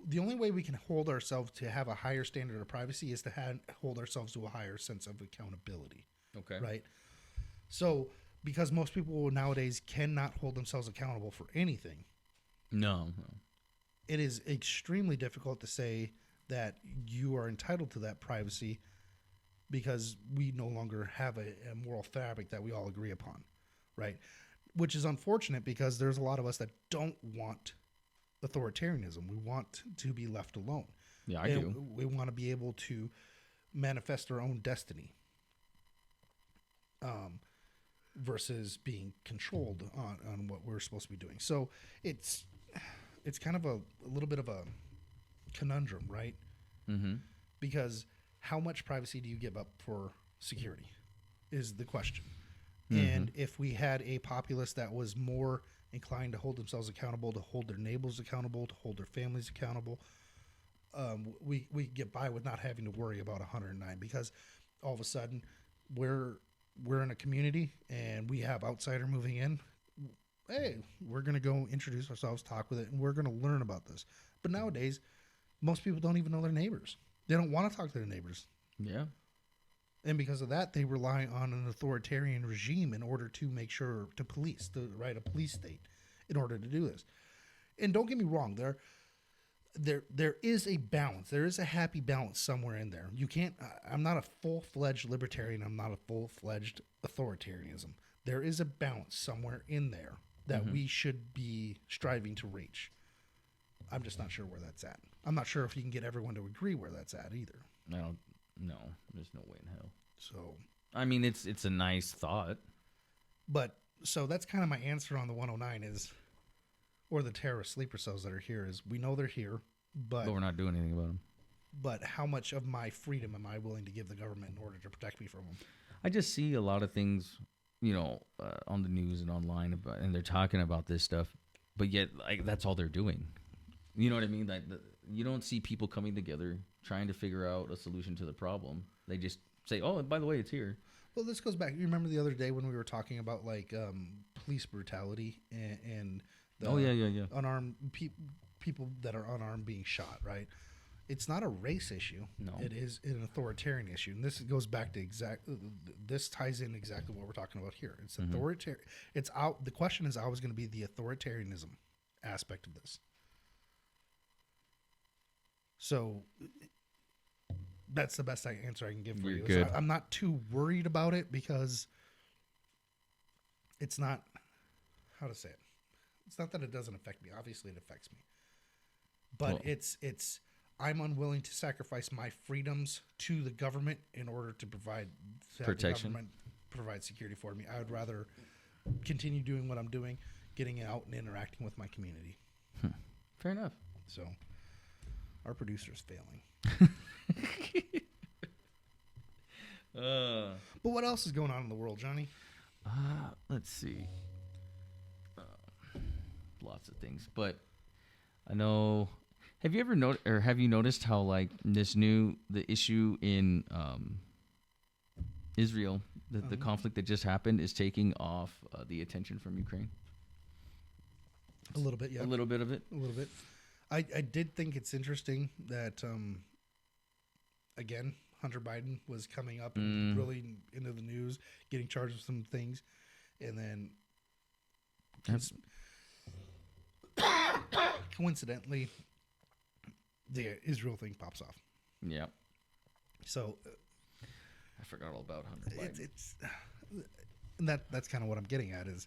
S2: the only way we can hold ourselves to have a higher standard of privacy is to hold ourselves to a higher sense of accountability.
S1: Okay.
S2: Right? So, because most people nowadays cannot hold themselves accountable for anything.
S1: No.
S2: It is extremely difficult to say that you are entitled to that privacy because we no longer have a moral fabric that we all agree upon, right? Which is unfortunate because there's a lot of us that don't want authoritarianism. We want to be left alone.
S1: Yeah, I do.
S2: We want to be able to manifest our own destiny versus being controlled on what we're supposed to be doing. So it's kind of a little bit of a conundrum, right?
S1: Mm-hmm.
S2: Because how much privacy do you give up for security is the question. And if we had a populace that was more inclined to hold themselves accountable, to hold their neighbors accountable, to hold their families accountable, we get by with not having to worry about 109, because all of a sudden we're in a community and we have outsider moving in. Hey, we're going to go introduce ourselves, talk with it, and we're going to learn about this. But nowadays, most people don't even know their neighbors. They don't want to talk to their neighbors.
S1: Yeah.
S2: And because of that, they rely on an authoritarian regime in order to make sure to police, to write a police state in order to do this. And don't get me wrong, there is a balance. There is a happy balance somewhere in there. You can't, I'm not a full-fledged libertarian. I'm not a full-fledged authoritarianism. There is a balance somewhere in there that we should be striving to reach. I'm just not sure where that's at. I'm not sure if you can get everyone to agree where that's at either.
S1: No, there's no way in hell.
S2: So,
S1: I mean, it's a nice thought.
S2: But, so that's kind of my answer on the 109 is, or the terrorist sleeper cells that are here, is we know they're here, but
S1: we're not doing anything about them.
S2: But how much of my freedom am I willing to give the government in order to protect me from them?
S1: I just see a lot of things, on the news and online and they're talking about this stuff, but yet like that's all they're doing. You know what I mean? Like you don't see people coming together trying to figure out a solution to the problem. They just say, "Oh, by the way, it's here."
S2: Well, this goes back. You remember the other day when we were talking about like police brutality and the unarmed people that are unarmed being shot, right? It's not a race issue.
S1: No.
S2: It is an authoritarian issue. And this goes back to this ties in exactly what we're talking about here. It's authoritarian. The question is always going to be the authoritarianism aspect of this. So that's the best answer I can give for you.
S1: Good.
S2: I'm not too worried about it because it's not, how to say it? It's not that it doesn't affect me. Obviously it affects me. But it's I'm unwilling to sacrifice my freedoms to the government in order to provide
S1: protection,
S2: the government provide security for me. I would rather continue doing what I'm doing, getting out and interacting with my community.
S1: Fair enough.
S2: So our producer's failing. But what else is going on in the world, Johnny?
S1: Let's see. Lots of things, but I know. Have you ever noticed how like the issue in Israel, the conflict that just happened, is taking off the attention from Ukraine?
S2: A little bit, yeah.
S1: A little bit of it.
S2: A little bit. I did think it's interesting that again, Hunter Biden was coming up and really into the news, getting charged with some things, and then coincidentally, the Israel thing pops off.
S1: Yeah.
S2: So
S1: I forgot all about Hunter Biden.
S2: And that's kind of what I'm getting at is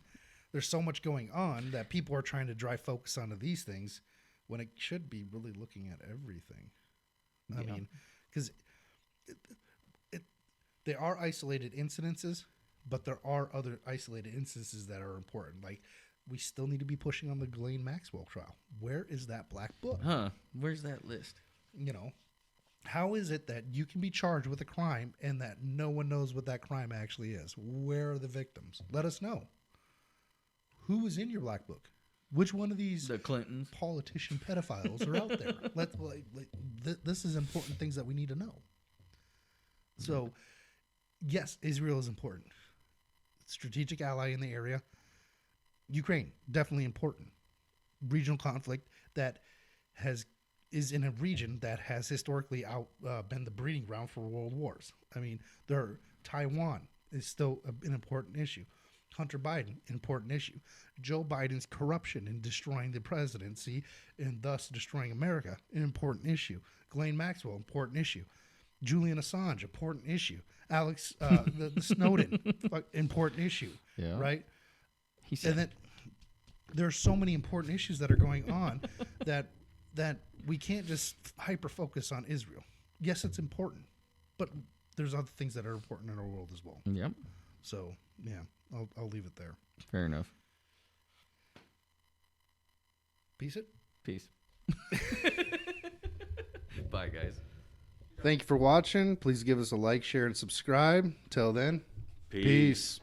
S2: there's so much going on that people are trying to drive focus onto these things when it should be really looking at everything. I mean, because there are isolated incidences, but there are other isolated instances that are important. Like, we still need to be pushing on the Ghislaine Maxwell trial. Where is that black book?
S1: Where's that list?
S2: How is it that you can be charged with a crime and that no one knows what that crime actually is? Where are the victims? Let us know. Who is in your black book? Which one of these
S1: the Clintons
S2: politician pedophiles are out there? This is important things that we need to know. So, yes, Israel is important. Strategic ally in the area. Ukraine, definitely important. Regional conflict that is in a region that has historically been the breeding ground for world wars. I mean, Taiwan is still an important issue. Hunter Biden, important issue. Joe Biden's corruption in destroying the presidency and thus destroying America, an important issue. Ghislaine Maxwell, important issue. Julian Assange, important issue. Alex, the Snowden, important issue.
S1: Yeah.
S2: Right?
S1: He said,
S2: and then there are so many important issues that are going on that we can't just hyper focus on Israel. Yes, it's important, but there's other things that are important in our world as well.
S1: Yep.
S2: So yeah, I'll leave it there.
S1: Fair enough.
S2: Peace.
S1: Bye, guys.
S2: Thank you for watching. Please give us a like, share, and subscribe. Till then, peace.